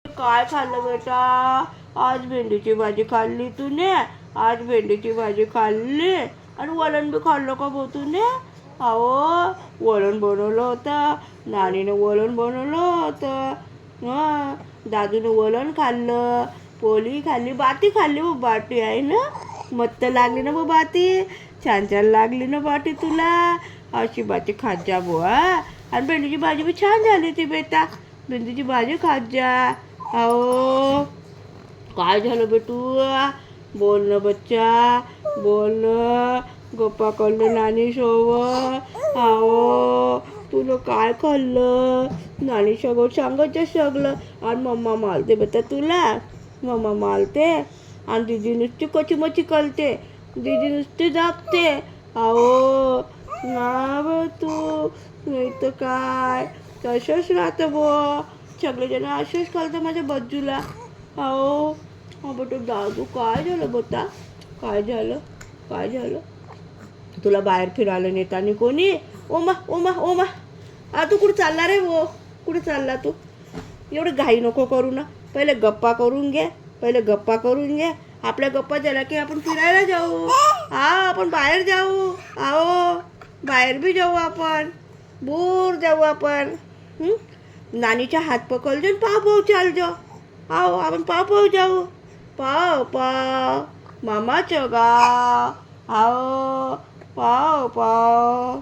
काय खाल्लं बेटा? आज भेंडीची भाजी खाल्ली तूने? आज भेंडीची भाजी खाल्ली आणि वरण बी खाल्लं का भाऊ तूने? अहो वरण बनवलं होतं, नानीनं वरण बनवलं होतं. दादूनं वरण खाल्लं, पोळी खाल्ली, बाटी खाल्ली. व बाटी आहे ना, मस्त लागली ना बाटी? छान छान लागली ना बाटी तुला? अशी बाटी खात जा बुवा. आणि भेंडीची भाजी बी छान झाली ती बेटा. भेंडीची भाजी खात जा. अहो काय झालं बेटू? बोल ना बच्चा, बोल ना. गप्पा करलं नानी सोबत. अहो तुला काय खाल्लं? नानी सोबत सांगायचं सगळं. आणि मम्मा मारते बेटा तुला, मम्मा मारते. आणि दीदी नुसती कचीमची करते, दीदी नुसती दाबते. अहो ना तू नाही तर काय, तसंच राहतं बुवा. सगळेजण असेच करतं माझ्या बच्चूला. अहो बेटा दादू काय झालं बेटा? काय झालं? काय झालं? तुला बाहेर फिरायला नेतानी कोणी? ओमा ओमा ओमा, तू कुठं चालला रे वो? कुठे चालला तू? एवढं घाई नको करू ना. पहिले गप्पा करून घे, पहिले गप्पा करून घे. आपल्या गप्पा झाल्या की आपण फिरायला जाऊ. आपण बाहेर जाऊ. बाहेर बी जाऊ आपण, दूर जाऊ आपण. नानीच्या हात पकडजो, पाव पाव चाल जाऊ. आपण पाव पाव जाऊ. पाव पाव मामाचं गाव. पाव पाव.